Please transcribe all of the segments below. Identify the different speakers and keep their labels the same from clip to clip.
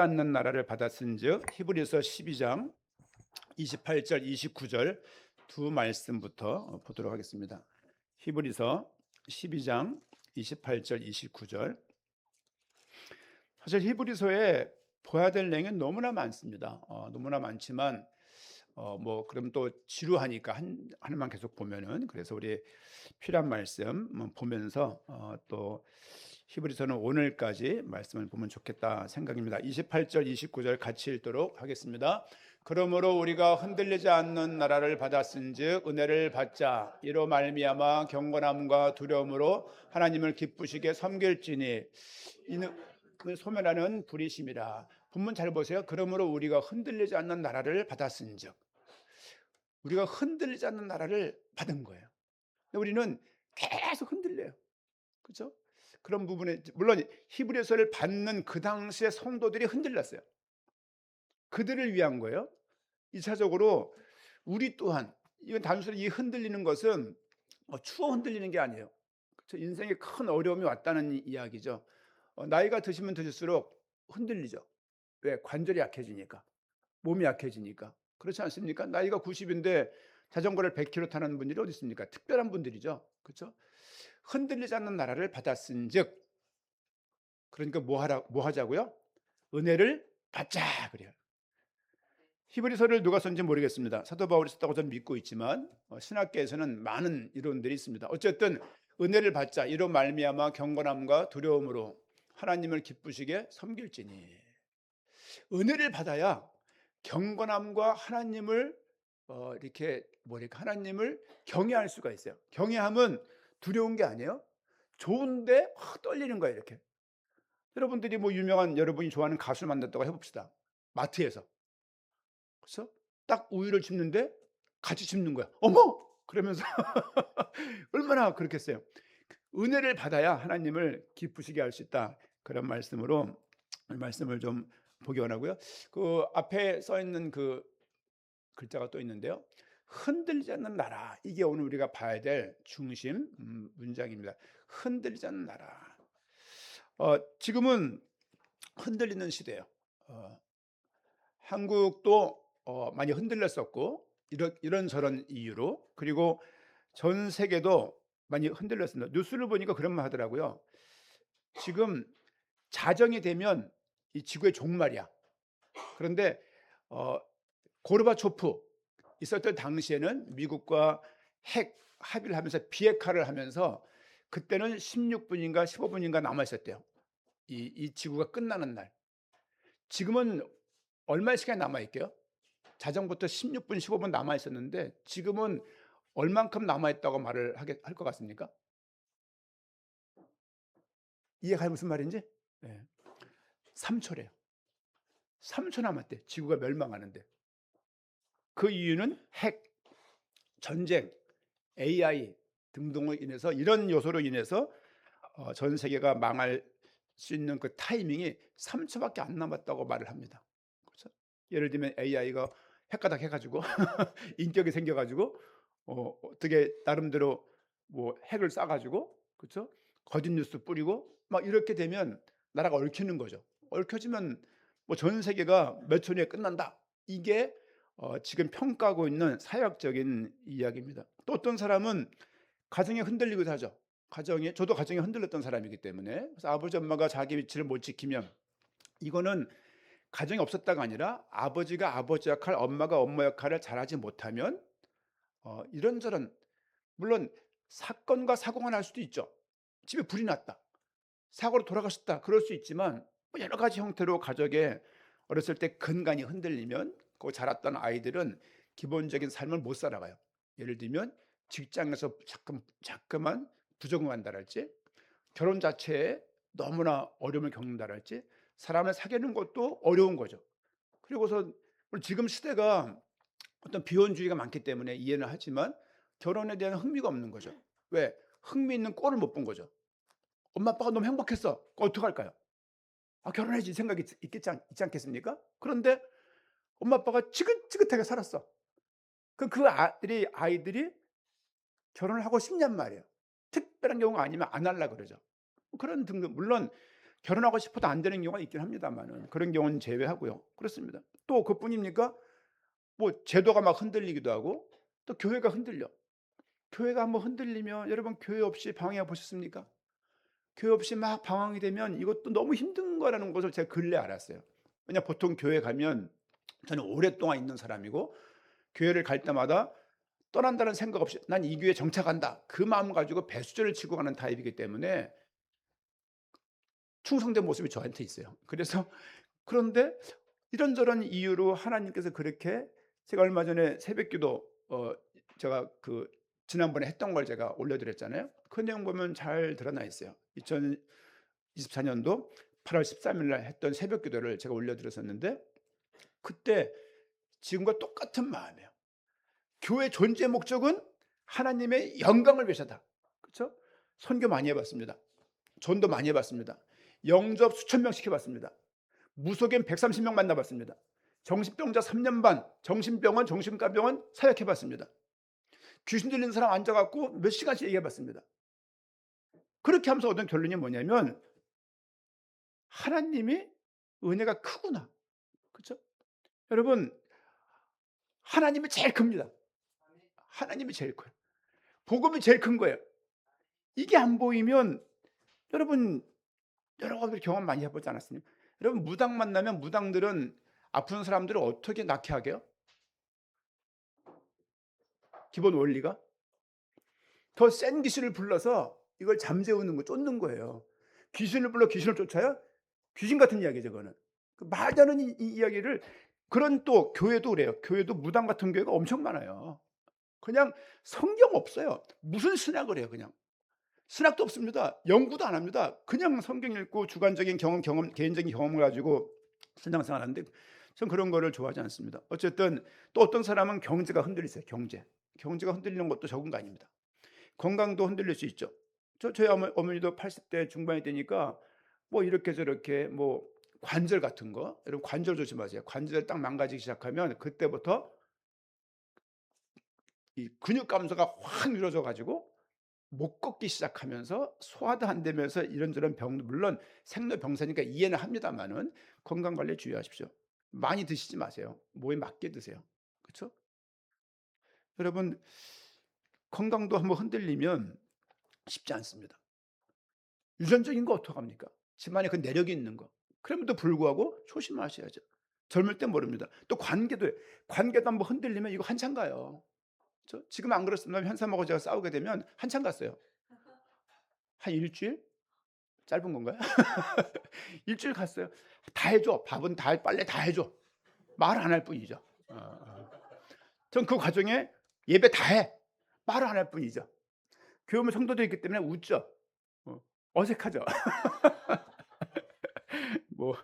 Speaker 1: 않는 나라를 받았은즉 히브리서 12장 28절 29절 두 말씀부터 보도록 하겠습니다. 히브리서 12장 28절 29절. 사실 히브리서에 보아야 될 내용이 너무나 많습니다. 너무나 많지만 그럼 또 지루하니까 하나만 계속 보면은, 그래서 우리 필요한 말씀 보면서 또 히브리서는 오늘까지 말씀을 보면 좋겠다 생각입니다. 28절 29절 같이 읽도록 하겠습니다. 그러므로 우리가 흔들리지 않는 나라를 받았은즉 은혜를 받자. 이로 말미암아 경건함과 두려움으로 하나님을 기쁘시게 섬길지니 이는 그 소멸하는 불의심이라. 본문 잘 보세요. 그러므로 우리가 흔들리지 않는 나라를 받았은즉, 우리가 흔들리지 않는 나라를 받은 거예요. 근데 우리는 계속 흔들려요. 그렇죠? 그런 부분에 물론 히브리서를 받는 그 당시의 성도들이 흔들렸어요. 그들을 위한 거예요. 2차적으로 우리 또한, 이건 단순히 이 흔들리는 것은 추워 흔들리는 게 아니에요. 그렇죠? 인생에 큰 어려움이 왔다는 이야기죠. 나이가 드시면 드실수록 흔들리죠. 왜? 관절이 약해지니까, 몸이 약해지니까. 그렇지 않습니까? 나이가 90인데 자전거를 100km 타는 분들이 어디 있습니까? 특별한 분들이죠. 그렇죠? 흔들리지 않는 나라를 받았은즉, 그러니까 뭐 하자고요? 은혜를 받자 그래요. 히브리서를 누가 썼는지 모르겠습니다. 사도 바울이 썼다고 저는 믿고 있지만 신학계에서는 많은 이론들이 있습니다. 어쨌든 은혜를 받자. 이로 말미암아 경건함과 두려움으로 하나님을 기쁘시게 섬길지니. 은혜를 받아야 경건함과 하나님을 이렇게 하나님을 경외할 수가 있어요. 경외함은 두려운 게 아니에요. 좋은데 확 떨리는 거예요, 이렇게. 여러분들이 유명한, 여러분이 좋아하는 가수를 만났다고 해봅시다. 마트에서. 그래서 딱 우유를 줍는데 같이 줍는 거야. 어머! 그러면서 얼마나 그렇겠어요. 은혜를 받아야 하나님을 기쁘시게 할 수 있다. 그런 말씀으로 말씀을 좀 보기 원하고요. 그 앞에 써 있는 그 글자가 또 있는데요. 흔들리지 않는 나라. 이게 오늘 우리가 봐야 될 중심 문장입니다. 흔들리지 않는 나라. 지금은 흔들리는 시대예요. 한국도 많이 흔들렸었고, 이런저런 이유로, 그리고 전 세계도 많이 흔들렸습니다. 뉴스를 보니까 그런 말 하더라고요. 지금 자정이 되면 이 지구의 종말이야. 그런데 고르바초프 있었던 당시에는 미국과 핵 합의를 하면서 비핵화를 하면서 그때는 16분인가 15분인가 남아 있었대요. 이 지구가 끝나는 날. 지금은 얼마의 시간이 남아 있게요? 자정부터 16분, 15분 남아 있었는데 지금은 얼만큼 남아 있다고 말을 할 것 같습니까? 이해가 무슨 말인지? 네. 3초래요. 3초 남았대. 지구가 멸망하는데. 그 이유는 핵, 전쟁, AI 등등으로 인해서, 이런 요소로 인해서 전 세계가 망할 수 있는 그 타이밍이 3초밖에 안 남았다고 말을 합니다. 그렇죠? 예를 들면 AI가 핵가닥 해가지고 인격이 생겨가지고 어떻게 나름대로 핵을 쏴가지고, 그렇죠? 거짓 뉴스 뿌리고 막 이렇게 되면 나라가 얽히는 거죠. 얽혀지면 전 세계가 몇 초 내에 끝난다. 이게 지금 평가하고 있는 사역적인 이야기입니다. 또 어떤 사람은 가정이 흔들리기도 하죠. 저도 가정이 흔들렸던 사람이기 때문에. 그래서 아버지 엄마가 자기 위치를 못 지키면, 이거는 가정이 없었다가 아니라 아버지가 아버지 역할, 엄마가 엄마 역할을 잘하지 못하면 이런저런, 물론 사건과 사고가 날 수도 있죠. 집에 불이 났다, 사고로 돌아가셨다, 그럴 수 있지만 여러 가지 형태로 가족의 어렸을 때 근간이 흔들리면 그 자랐던 아이들은 기본적인 삶을 못 살아가요. 예를 들면 직장에서 자꾸만 부적응한다랄지, 결혼 자체에 너무나 어려움을 겪는다랄지, 사람을 사귀는 것도 어려운 거죠. 그리고서 지금 시대가 어떤 비혼주의가 많기 때문에 이해는 하지만 결혼에 대한 흥미가 없는 거죠. 왜? 흥미 있는 꼴을 못 본 거죠. 엄마 아빠가 너무 행복했어. 어떡할까요? 결혼해야지 생각이 있지 않겠습니까? 그런데 엄마 아빠가 지긋지긋하게 살았어. 아이들이 결혼을 하고 싶냔 말이에요. 특별한 경우가 아니면 안 하려고 그러죠. 그런 등등, 물론 결혼하고 싶어도 안 되는 경우가 있긴 합니다만은 그런 경우는 제외하고요. 그렇습니다. 또 그뿐입니까? 뭐 제도가 막 흔들리기도 하고 또 교회가 흔들려. 교회가 한번 흔들리면 여러분 교회 없이 방황해 보셨습니까? 교회 없이 막 방황이 되면 이것도 너무 힘든 거라는 것을 제가 근래에 알았어요. 왜냐 보통 교회 가면 저는 오랫동안 있는 사람이고 교회를 갈 때마다 떠난다는 생각 없이 '난 이 교회에 정착한다.' 그 마음 가지고 배수절을 치고 가는 타입이기 때문에 충성된 모습이 저한테 있어요. 그래서 그런데 이런저런 이유로 하나님께서 그렇게 제가 얼마 전에 새벽기도 제가 지난번에 했던 걸 제가 올려 드렸잖아요. 그 내용 보면 잘 드러나 있어요. 2024 년도 8월 13일 날 했던 새벽기도를 제가 올려 드렸었는데 그때 지금과 똑같은 마음이에요. 교회 존재 목적은 하나님의 영광을 위해서다. 그렇죠? 선교 많이 해 봤습니다. 전도 많이 해 봤습니다. 영접 수천 명 시켜 봤습니다. 무속인 130명 만나 봤습니다. 정신병자 3년 반, 정신병원, 정신과 병원 사역해 봤습니다. 귀신 들리는 사람 앉아 갖고 몇 시간씩 얘기해 봤습니다. 그렇게 하면서 얻은 결론이 뭐냐면 하나님이 은혜가 크구나. 그렇죠? 여러분 하나님이 제일 큽니다. 하나님이 제일 커요. 복음이 제일 큰 거예요. 이게 안 보이면 여러분 여러 가지 경험 많이 해 보지 않았습니까? 여러분 무당 만나면 무당들은 아픈 사람들을 어떻게 낫게 하게요? 기본 원리가 더 센 귀신을 불러서 이걸 잠재우는 거 쫓는 거예요. 귀신을 불러 귀신을 쫓아요? 귀신 같은 이야기죠 그거는. 말도 안 되는 이 이야기를 그런 또 교회도 그래요. 교회도 무당 같은 교회가 엄청 많아요. 그냥 성경 없어요. 무슨 신학을 해요 그냥. 신학도 없습니다. 연구도 안 합니다. 그냥 성경 읽고 주관적인 경험 개인적인 경험을 가지고 신앙생활 하는데 전 그런 거를 좋아하지 않습니다. 어쨌든 또 어떤 사람은 경제가 흔들리세요. 경제가 흔들리는 것도 적은 거 아닙니다. 건강도 흔들릴 수 있죠. 저희 어머니도 80대 중반이 되니까 뭐 이렇게 저렇게 뭐 관절 같은 거 여러분 관절 조심하세요. 관절 딱 망가지기 시작하면 그때부터 이 근육 감소가 확 늘어져 가지고 못 걷기 시작하면서 소화도 안 되면서 이런저런 병 물론 생로병사니까 이해는 합니다마는 건강 관리에 주의하십시오. 많이 드시지 마세요. 몸에 맞게 드세요. 그렇죠? 여러분 건강도 한번 흔들리면 쉽지 않습니다. 유전적인 거 어떡합니까? 집안에 그 내력이 있는 거. 그럼에도 불구하고 조심하셔야죠. 젊을 땐 모릅니다. 또 관계도 한번 흔들리면 이거 한참 가요. 지금 안 그렇습니다. 현삼하고 제가 싸우게 되면 한참 갔어요. 한 일주일? 짧은 건가요? 일주일 갔어요. 다 해줘. 밥은 다 해, 빨래 다 해줘. 말 안 할 뿐이죠. 전 그 과정에 예배 다 해. 말 안 할 뿐이죠. 교회 오면 성도들이 있기 때문에 웃죠. 어색하죠. 뭐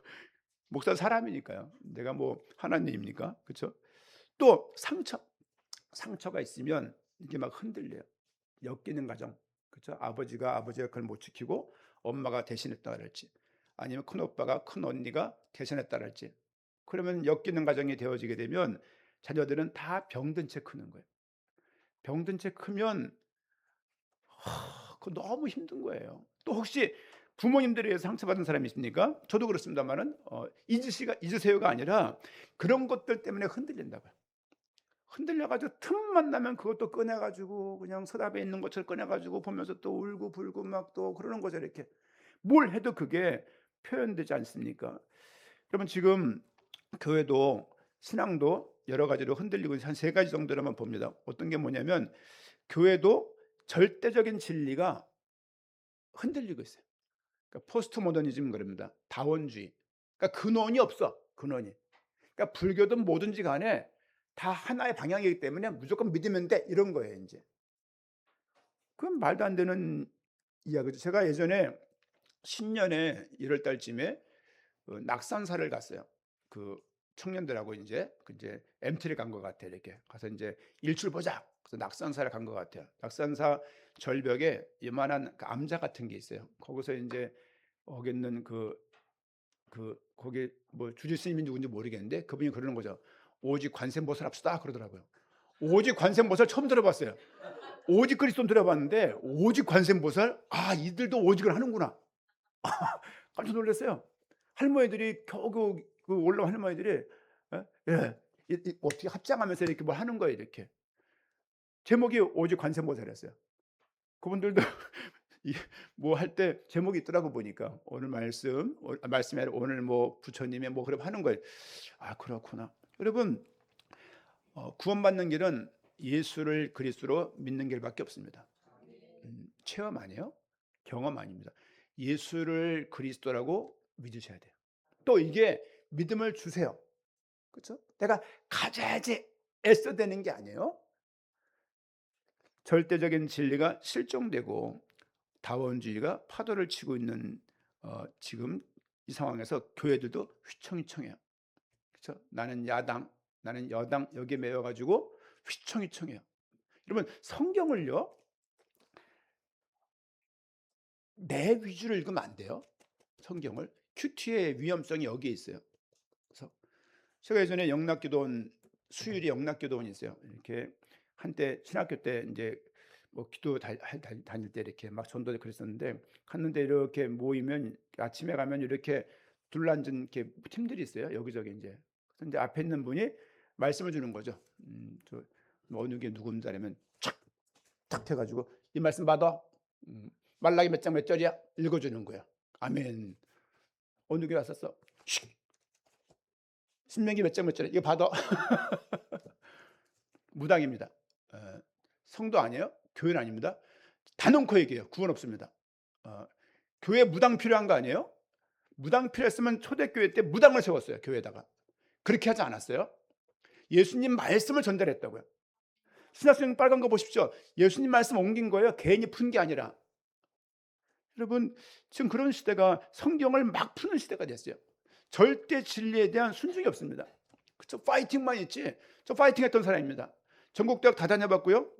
Speaker 1: 목사 사람이니까요. 내가 뭐 하나님입니까? 그렇죠? 또 상처가 있으면 이게 막 흔들려요. 엮이는 가정. 그렇죠? 아버지가 아버지의 역할을 못 지키고 엄마가 대신했다 그럴지 아니면 큰오빠가 큰언니가 대신했다 그럴지 그러면 엮이는 가정이 되어지게 되면 자녀들은 다 병든 채 크는 거예요. 병든 채 크면 그거 너무 힘든 거예요. 또 혹시 부모님들에 의해서 상처받은 사람이 있습니까? 저도 그렇습니다마는 잊으세요가 아니라 그런 것들 때문에 흔들린다고요. 흔들려 가지고 틈만 나면 그것도 꺼내 가지고 그냥 서랍에 있는 것처럼 꺼내 가지고 보면서 또 울고 불고 막 또 그러는 거죠 이렇게. 뭘 해도 그게 표현되지 않습니까? 여러분 지금 교회도 신앙도 여러 가지로 흔들리고 한 세 가지 정도로만 봅니다. 어떤 게 뭐냐면 교회도 절대적인 진리가 흔들리고 있어요. 그러니까 포스트 모더니즘 그럽니다. 다원주의. 그러니까 근원이 없어. 근원이. 그러니까 불교든 뭐든지 간에 다 하나의 방향이기 때문에 무조건 믿으면 돼 이런 거예요 인제. 그건 말도 안 되는 이야기죠. 제가 예전에 신년에 1월 달쯤에 낙산사를 갔어요. 그 청년들하고 인제 MT를 간 것 같아요 이렇게. 가서 인제 일출 보자. 그래서 낙산사를 간 것 같아요. 낙산사 절벽에 요만한 그 암자 같은 게 있어요. 거기서 인제 거기 있는 거기 뭐 주지 스님이 누군지 모르겠는데 그분이 그러는 거죠. "오직 관세음보살 합시다." 그러더라고요. 오직 관세음보살 처음 들어봤어요. 오직 그리스도는 들어봤는데 오직 관세음보살? 아 이들도 오직을 하는구나. 깜짝 놀랐어요. 할머니들이 겨우겨우 그 올라온 할머니들이 예. 어떻게 합장하면서 이렇게 뭘 하는 거예요 이렇게. 제목이 오직 관세음보살이었어요. 그분들도 이 뭐 할 때 제목이 있더라고 보니까. 오늘 말씀 말씀이 아니라 오늘 뭐 부처님의 뭐 그럼 하는 거예요. 아 그렇구나. 여러분 구원받는 길은 예수를 그리스도로 믿는 길밖에 없습니다. 체험 아니에요? 경험 아닙니다. 예수를 그리스도라고 믿으셔야 돼요. 또 이게 믿음을 주세요. 그렇죠? 내가 가져야지 애써대는 게 아니에요. 절대적인 진리가 실종되고 다원주의가 파도를 치고 있는 지금 이 상황에서 교회들도 휘청휘청해요. 그렇죠? 나는 야당, 나는 여당 여기에 매여 가지고 휘청휘청해요. 여러분 성경을요. 내 위주로 읽으면 안 돼요. 성경을. 큐티의 위험성이 여기에 있어요. 그래서 제가 예전에 영락기도원 수유리 영락기도원이 있어요. 이렇게 한때 신학교 때 인제 뭐 기도 다닐 때 이렇게 막 전도를 그랬었는데 갔는데 이렇게 모이면 아침에 가면 이렇게 둘러앉은 이렇게 팀들이 있어요. 여기저기 인제. 그래서 인제 앞에 있는 분이 말씀을 주는 거죠. 저 어느 게 누군자라면 착 탁 해 가지고 "이 말씀 받아." 말라기 몇 장 몇 절이야? 읽어 주는 거야. 아멘. 어느 교회 왔었어? 쉿. 신명기 몇 장 몇 절이야? 이거 받아. 무당입니다. 성도 아니에요? 교회는 아닙니다. 단언코 얘기해요. 구원 없습니다. 교회 무당 필요한 거 아니에요? 무당 필요했으면 초대교회 때 무당을 세웠어요, 교회에다가. 그렇게 하지 않았어요? 예수님 말씀을 전달했다고요. 신학생 빨간 거 보십시오. 예수님 말씀 옮긴 거예요. 괜히 푼 게 아니라. 여러분 지금 그런 시대가 성경을 막 푸는 시대가 됐어요. 절대 진리에 대한 순종이 없습니다. 그렇죠? 파이팅만 있지. 저 파이팅했던 사람입니다. 전국대학 다 다녀봤고요.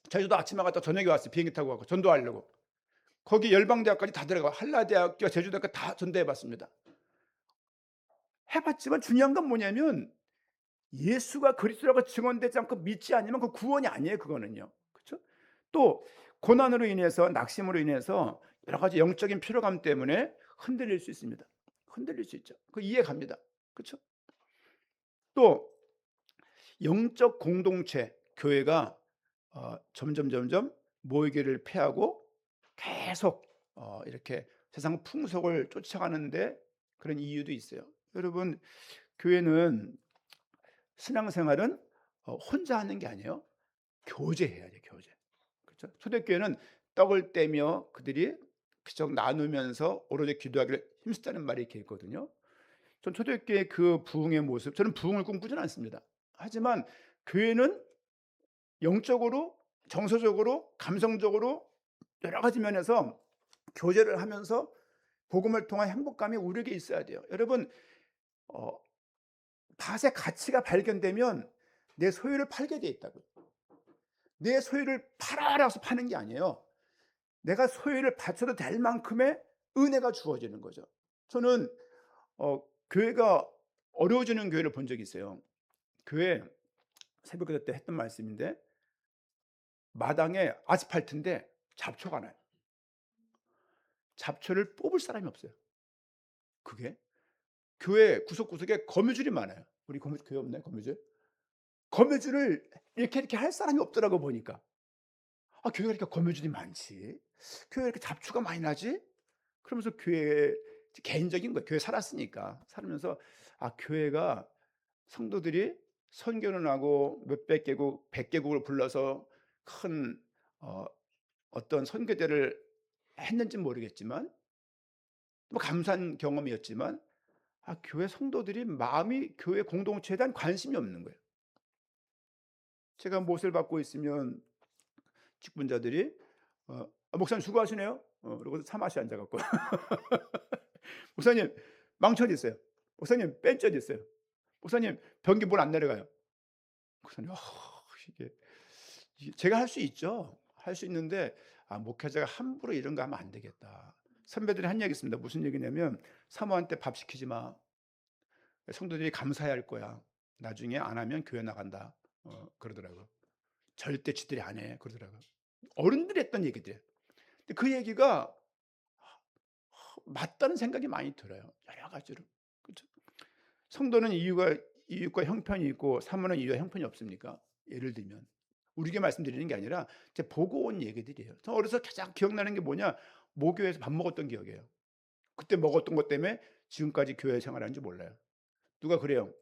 Speaker 1: 제주도 아침에 갔다 저녁에 왔어요. 비행기 타고 가고 전도하려고. 거기 열방대학까지 다 들어가. 한라대학교, 제주대학교 다 전도해봤습니다. 해봤지만 중요한 건 뭐냐면 예수가 그리스도라고 증언되지 않고 믿지 않으면 그 구원이 아니에요. 그거는요. 그렇죠? 또 고난으로 인해서 낙심으로 인해서 여러 가지 영적인 피로감 때문에 흔들릴 수 있습니다. 흔들릴 수 있죠. 그 이해 갑니다. 그렇죠? 또 영적 공동체 교회가 점점 모이기를 패하고 계속 이렇게 세상 풍속을 쫓아가는데 그런 이유도 있어요. 여러분 교회는 신앙생활은 혼자 하는 게 아니에요. 교제해야 돼요. 교제. 그렇죠? 초대교회는 떡을 떼며 그들이 그저 나누면서 오로지 기도하기를 힘쓰다는 말이 이렇게 있거든요. 전 초대교회의 그 부흥의 모습, 저는 부흥을 꿈꾸지는 않습니다. 하지만 교회는 영적으로, 정서적으로, 감성적으로 여러 가지 면에서 교제를 하면서 복음을 통한 행복감이 우리에게 있어야 돼요. 여러분 밭의 가치가 발견되면 내 소유를 팔게 돼 있다고요. 내 소유를 팔아라 해서 파는 게 아니에요. 내가 소유를 바쳐도 될 만큼의 은혜가 주어지는 거죠. 저는 교회가 어려워지는 교회를 본 적이 있어요. 교회 새벽기도 때 했던 말씀인데 마당에 아스팔트인데 잡초가 나요. 잡초를 뽑을 사람이 없어요. 그게 교회 구석구석에 거미줄이 많아요. 우리 거미줄 교회 없나요? 거미줄? 거미줄을 이렇게 할 사람이 없더라고 보니까. 교회가 이렇게 거미줄이 많지? 교회에 이렇게 잡초가 많이 나지? 그러면서 교회 개인적인 거예요. 교회 살았으니까. 살면서 교회가 성도들이 선교는 하고 몇백 개국, 100개국을 불러서 큰 어떤 선교대를 했는지는 모르겠지만 뭐 감사한 경험이었지만 교회 성도들이 마음이 교회 공동체에 대한 관심이 없는 거예요. 제가 못을 받고 있으면 직분자들이 목사님 수고하시네요. 그러고서 차마시 앉아 갖고 목사님 망치 어디 있어요? 목사님 벤치 어디 있어요? 목사님 변기 물 안 내려가요. 목사님 이게 제가 할 수 있죠. 할 수 있는데 목회자가 함부로 이런 거 하면 안 되겠다. 선배들이 한 얘기 있습니다. 무슨 얘기냐면 사모한테 밥 시키지 마. 성도들이 감사해야 할 거야. 나중에 안 하면 교회 나간다. 그러더라고요. 절대 지들이 안 해. 그러더라고요. 어른들이 했던 얘기들. 근데 그 얘기가 맞다는 생각이 많이 들어요, 여러 가지로. 그죠? 성도는 이유과 형편이 있고 사모는 이유와 형편이 없습니까? 예를 들면 우리에게 말씀드리는 게 아니라 제가 보고 온 얘기들이에요. 저 어려서 가장 기억나는 게 뭐냐, 모교에서 밥 먹었던 기억이에요. 그때 먹었던 것 때문에 지금까지 교회 생활하는지 몰라요. 누가 그래요.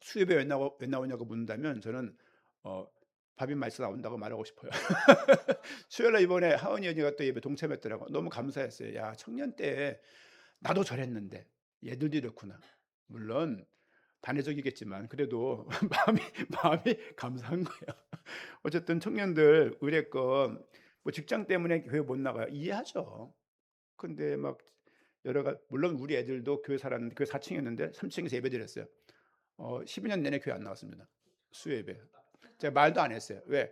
Speaker 1: "수협에 왜 나오냐."고 묻는다면 저는 어 "밥이 맛있어 나온다."고 말하고 싶어요. 수요일 날 이번에 하은이 언니가 또 예배 동참했더라고요. 너무 감사했어요. '야, 청년 때 나도 저랬는데 얘들도 이렇구나.' 물론 단회적이겠지만 그래도 마음이 감사한 거예요. 어쨌든 청년들 의례껏 뭐 직장 때문에 교회 못 나가요. 이해하죠. 근데 막 물론 우리 애들도 교회 살았는데 교회 4 층이었는데 3 층에서 예배드렸어요. 12년 내내 교회 안 나왔습니다. 수요예배. 제가 말도 안 했어요. 왜?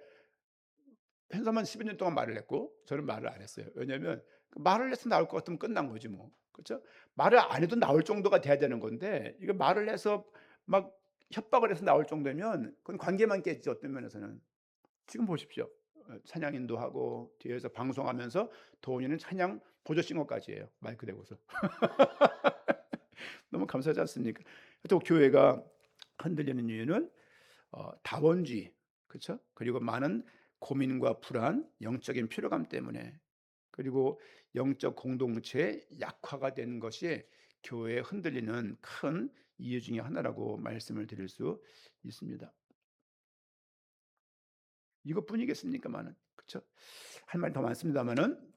Speaker 1: 현서만 12년 동안 말을 했고 저는 말을 안 했어요. 왜냐하면 말을 해서 나올 것 같으면 끝난 거지 뭐. 그렇죠? 말을 안 해도 나올 정도가 돼야 되는 건데 이거 말을 해서 막 협박을 해서 나올 정도면 그건 관계만 깨지지 어떤 면에서는. 지금 보십시오. 찬양 인도하고 뒤에서 방송하면서 도훈이는 찬양 보조싱어까지 해요, 마이크 대고서. 너무 감사하지 않습니까? 또 교회가 흔들리는 이유는 다원주의, 그렇죠? 그리고 많은 고민과 불안, 영적인 피로감 때문에, 그리고 영적 공동체의 약화가 되는 것이 교회에 흔들리는 큰 이유 중에 하나라고 말씀을 드릴 수 있습니다. 이것뿐이겠습니까마는. 그렇죠? 할 말이 더 많습니다마는,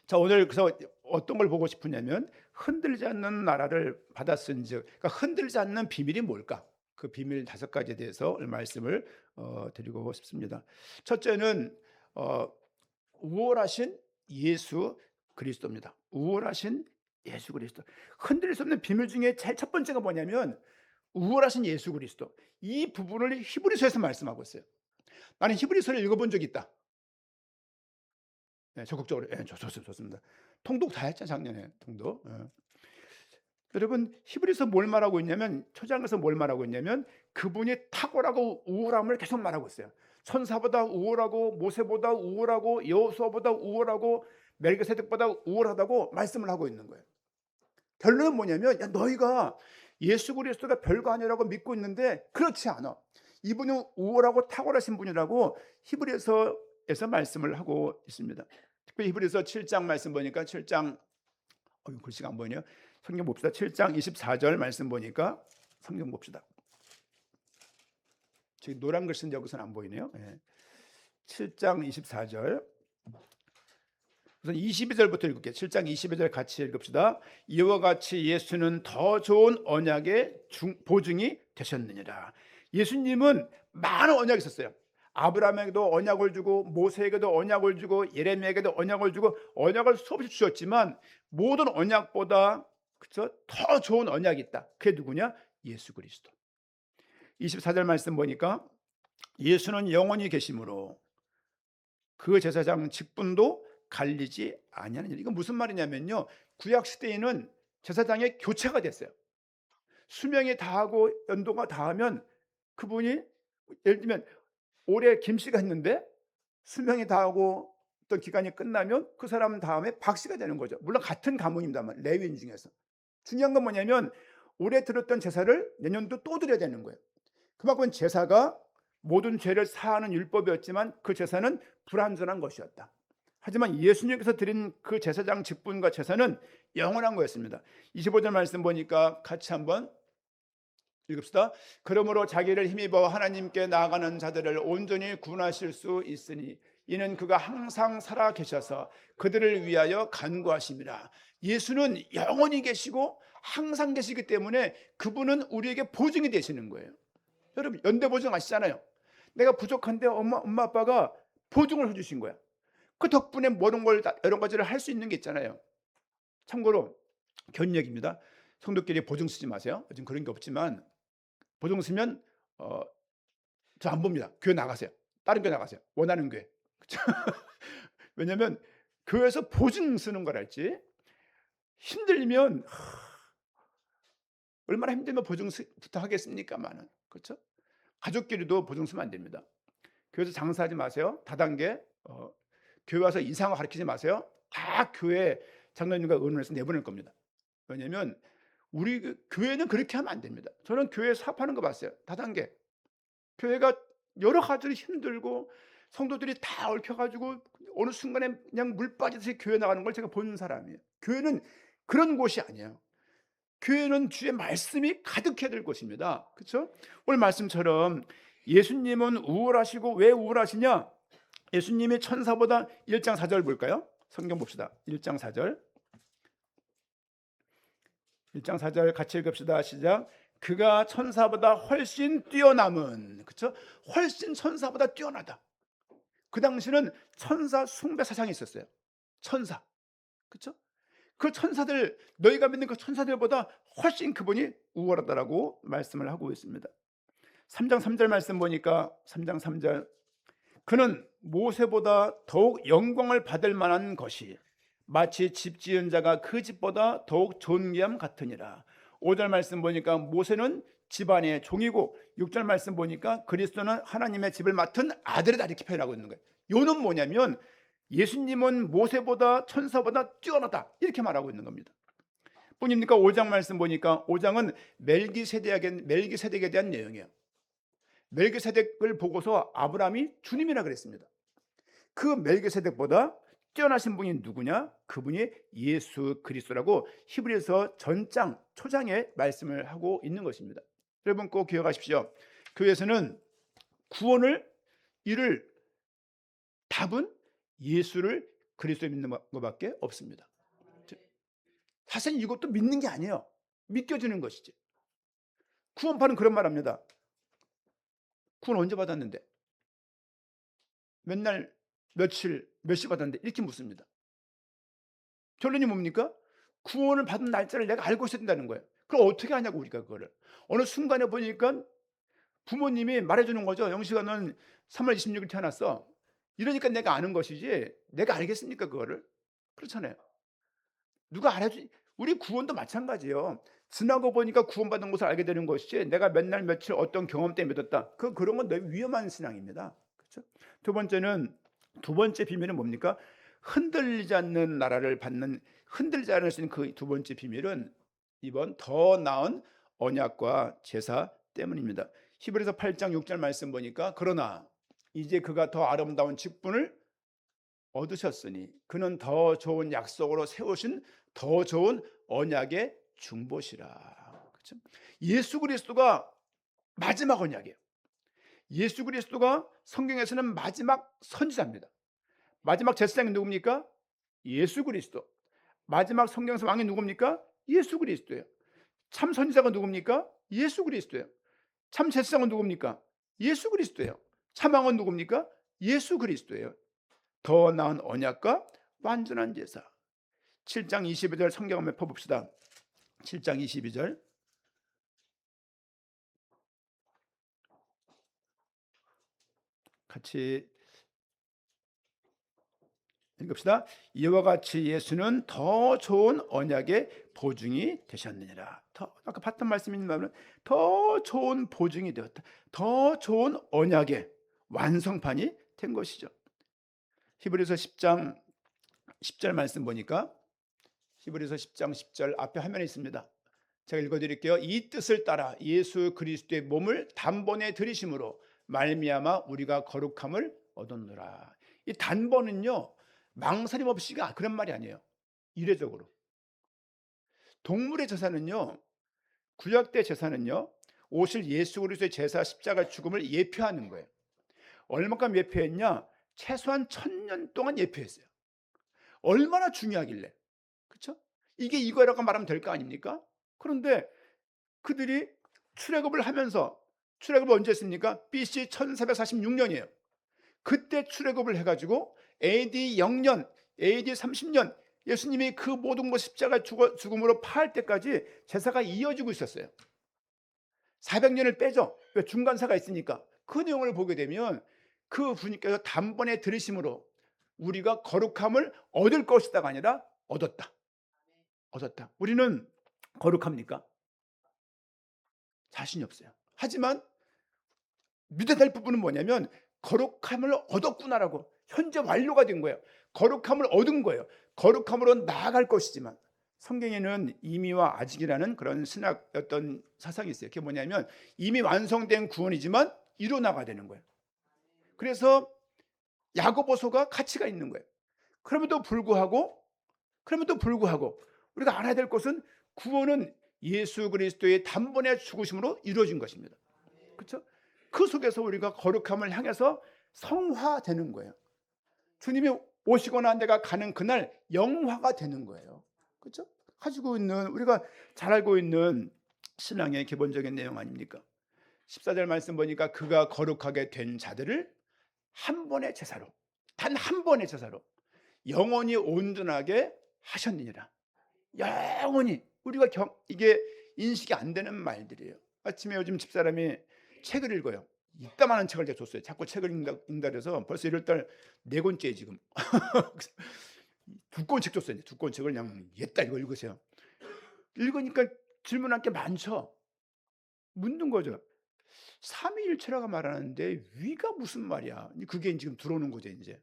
Speaker 1: 자, 오늘 그래서 어떤 걸 보고 싶으냐면 흔들리지 않는 나라를 받았은즉, 그러니까 흔들리지 않는 비밀이 뭘까? 그 비밀 5가지에 대해서 말씀을 드리고 싶습니다. 첫째는 어 우월하신 예수 그리스도입니다. 우월하신 예수 그리스도. 흔들릴 수 없는 비밀 중에 제일 첫 번째가 뭐냐면 우월하신 예수 그리스도. 이 부분을 히브리서에서 말씀하고 있어요. 나는 히브리서를 읽어본 적이 있다. 네, 적극적으로. 예, 좋습니다. 통독 다 했죠, 작년에 통독. 예. 여러분, 히브리서 뭘 말하고 있냐면, 초장에서 뭘 말하고 있냐면 그분이 탁월하고 우월함을 계속 말하고 있어요. 천사보다 우월하고 모세보다 우월하고 여호수아보다 우월하고 멜기세덱보다 우월하다고 말씀을 하고 있는 거예요. 결론은 뭐냐면, 야, 너희가 예수 그리스도가 별거 아니라고 믿고 있는데 그렇지 않아. 이분은 우월하고 탁월하신 분이라고 히브리서에서 말씀을 하고 있습니다. 특별히 히브리서 7장 말씀 보니까 7장, 글씨가 안 보이네요. 성경 봅시다. 7장 24절 말씀 보니까 성경 봅시다. 저기 노란 글씨는 여기서는 안 보이네요. 예. 7장 24절. 우선 22절부터 읽을게요. 7장 22절 같이 읽읍시다. 이와 같이 예수는 더 좋은 언약의 보증이 되셨느니라. 예수님은 많은 언약이 있었어요. 아브라함에게도 언약을 주고 모세에게도 언약을 주고 예레미야에게도 언약을 주고 언약을 수없이 주셨지만 모든 언약보다, 그렇죠, 더 좋은 언약이 있다. 그게 누구냐? 예수 그리스도. 24절 말씀 보니까 예수는 영원히 계심으로 그 제사장 직분도 갈리지 아니하느니라. 이건 무슨 말이냐면요, 구약 시대에는 제사장의 교체가 됐어요. 수명이 다하고 연도가 다하면 그분이, 예를 들면 올해 김 씨가 했는데 수명이 다하고 어떤 기간이 끝나면 그 사람 다음에 박 씨가 되는 거죠. 물론 같은 가문입니다만 레위인 중에서. 중요한 건 뭐냐면 올해 드렸던 제사를 내년도 또 드려야 되는 거예요. 그만큼 제사가 모든 죄를 사하는 율법이었지만 그 제사는 불완전한 것이었다. 하지만 예수님께서 드린 그 제사장 직분과 제사는 영원한 거였습니다. 25절 말씀 보니까 같이 한번 읽읍시다. 그러므로 자기를 힘입어 하나님께 나아가는 자들을 온전히 구원하실 수 있으니 이는 그가 항상 살아 계셔서 그들을 위하여 간구하심이라. 예수는 영원히 계시고 항상 계시기 때문에 그분은 우리에게 보증이 되시는 거예요. 여러분, 연대 보증 아시잖아요. 내가 부족한데 엄마 아빠가 보증을 해주신 거야. 그 덕분에 모든 걸 여러 가지를 할 수 있는 게 있잖아요. 참고로 견력입니다. 성도끼리 보증 쓰지 마세요. 요즘 그런 게 없지만 보증 쓰면 저 안 봅니다. 교회 나가세요. 다른 교회 나가세요. 원하는 교회. 그쵸? 왜냐하면 교회에서 보증 쓰는 거랄지 힘들면 얼마나 힘들면 보증부터 하겠습니까마는. 그렇죠? 가족끼리도 보증 쓰면 안 됩니다. 교회에서 장사하지 마세요. 다단계 교회 와서 이상한 거 가르치지 마세요. 다 교회 장로님과 의논해서 내보낼 겁니다. 왜냐하면 우리 교회는 그렇게 하면 안 됩니다. 저는 교회 사업하는 거 봤어요. 다단계. 교회가 여러 가지로 힘들고 성도들이 다 얽혀가지고 어느 순간에 그냥 물 빠지듯이 교회 나가는 걸 제가 본 사람이에요. 교회는 그런 곳이 아니에요. 교회는 주의 말씀이 가득해야 될 곳입니다. 그렇죠? 오늘 말씀처럼 예수님은 우월하시고 왜 우월하시냐? 예수님이 천사보다 1장 4절 볼까요? 성경 봅시다. 1장 4절. 1장 4절 같이 읽읍시다. 시작. 그가 천사보다 훨씬 뛰어남은, 그렇죠? 훨씬 천사보다 뛰어나다. 그 당시는 천사 숭배 사상이 있었어요. 천사, 그렇죠? 그 천사들, 너희가 믿는 그 천사들보다 훨씬 그분이 우월하다라고 말씀을 하고 있습니다. 3장 3절 말씀 보니까 3장 3절 그는 모세보다 더욱 영광을 받을 만한 것이 마치 집 지은 자가 그 집보다 더욱 존귀함 같으니라. 5절 말씀 보니까 모세는 집안의 종이고 6절 말씀 보니까 그리스도는 하나님의 집을 맡은 아들이다 이렇게 표현하고 있는 거예요. 요는 뭐냐면 예수님은 모세보다 천사보다 뛰어나다 이렇게 말하고 있는 겁니다. 뿐입니까? 5장 말씀 보니까 5장은 멜기세덱에 대한 내용이에요. 멜기세덱을 보고서 아브라함이 주님이라 그랬습니다. 그 멜기세덱보다 뛰어나신 분이 누구냐? 그분이 예수 그리스도라고 히브리서 전장 초장에 말씀을 하고 있는 것입니다. 여러분 꼭 기억하십시오. 교회에서는 구원을 이룰 답은 예수를 그리스도에 믿는 것밖에 없습니다. 사실 이것도 믿는 게 아니에요. 믿겨지는 것이지. 구원파는 그런 말합니다. 구원 언제 받았는데? 몇 날, 며칠, 몇 시 받았는데? 이렇게 묻습니다. 결론이 뭡니까? 구원을 받은 날짜를 내가 알고 있어야 된다는 거예요. 그럼 어떻게 하냐고 우리가 그거를. 어느 순간에 보니까 부모님이 말해주는 거죠. 영식아 넌 3월 26일 태어났어. 이러니까 내가 아는 것이지 내가 알겠습니까 그거를? 그렇잖아요. 누가 알아주지? 우리 구원도 마찬가지예요. 지나고 보니까 구원받은 것을 알게 되는 것이지 내가 몇 날 며칠 어떤 경험 때문에 믿었다. 그런 건 너무 위험한 신앙입니다. 그렇죠? 두 번째 비밀은 뭡니까? 흔들리지 않는 나라를 받는, 흔들리지 않을 수 있는 그 두 번째 비밀은 이번 더 나은 언약과 제사 때문입니다. 히브리서 8장 6절 말씀 보니까 그러나 이제 그가 더 아름다운 직분을 얻으셨으니 그는 더 좋은 약속으로 세우신 더 좋은 언약의 중보시라. 그렇죠? 예수 그리스도가 마지막 언약이에요. 예수 그리스도가 성경에서는 마지막 선지자입니다. 마지막 제사장이 누굽니까? 예수 그리스도. 마지막 성경에서 왕이 누굽니까? 예수 그리스도예요. 참 선지자가 누굽니까? 예수 그리스도예요. 참 제사장은 누굽니까? 예수 그리스도예요. 참 왕은 누굽니까? 예수 그리스도예요. 더 나은 언약과 완전한 제사. 7장 22절 성경 한번 펴봅시다. 7장 22절 같이 읽읍시다. 이와 같이 예수는 더 좋은 언약의 보증이 되셨느니라. 아까 봤던 말씀입니다만 더 좋은 보증이 되었다. 더 좋은 언약의 완성판이 된 것이죠. 히브리서 10장 10절 말씀 보니까 히브리서 10장 10절 앞에 화면에 있습니다. 제가 읽어드릴게요. 이 뜻을 따라 예수 그리스도의 몸을 단번에 들이심으로 말미암아 우리가 거룩함을 얻었노라. 이 단번은요 망설임 없이가 그런 말이 아니에요. 이례적으로. 동물의 제사는요, 구약 때 제사는요 오실 예수 그리스도의 제사 십자가 죽음을 예표하는 거예요. 얼마큼 예표했냐? 최소한 1000년 동안 예표했어요. 얼마나 중요하길래. 그렇죠? 이게 이거라고 말하면 될 거 아닙니까? 그런데 그들이 출애굽을 하면서, 출애굽을 언제 했습니까? BC 1446년이에요. 그때 출애굽을 해가지고 AD 0년, AD 30년 예수님이 그 모든 것 십자가 죽음으로 파할 때까지 제사가 이어지고 있었어요. 400년을 빼죠. 왜? 중간사가 있으니까. 그 내용을 보게 되면 그 분께서 단번에 들으심으로 우리가 거룩함을 얻을 것이다가 아니라 얻었다. 우리는 거룩합니까? 자신이 없어요. 하지만 믿어야 될 부분은 뭐냐면 거룩함을 얻었구나라고, 현재 완료가 된 거예요. 거룩함을 얻은 거예요. 거룩함으로 나아갈 것이지만 성경에는 이미와 아직이라는 그런 신학 어떤 사상이 있어요. 그게 뭐냐면 이미 완성된 구원이지만 이루어나가야 되는 거예요. 그래서 야고보서가 가치가 있는 거예요. 그럼에도 불구하고 우리가 알아야 될 것은 구원은 예수 그리스도의 단번에 죽으심으로 이루어진 것입니다. 그렇죠? 그 속에서 우리가 거룩함을 향해서 성화되는 거예요. 주님이 오시거나 내가 가는 그날 영화가 되는 거예요. 그렇죠? 가지고 있는 우리가 잘 알고 있는 신앙의 기본적인 내용 아닙니까? 14절 말씀 보니까 그가 거룩하게 된 자들을 한 번의 제사로, 단 한 번의 제사로 영원히 온전하게 하셨느니라. 영원히. 우리가 이게 인식이 안 되는 말들이에요. 아침에 요즘 집사람이 책을 읽어요. 이따만한 책을 제가 줬어요. 자꾸 책을 읽는다 그래서 벌써 1월달 4권째 지금. 두꺼운 책 줬어요. 두꺼운 책을 그냥 옛다 이거 읽으세요. 읽으니까 질문할 게 많죠. 묻는 거죠. 삼위일체라고 말하는데 위가 무슨 말이야? 그게 지금 들어오는 거죠. 이제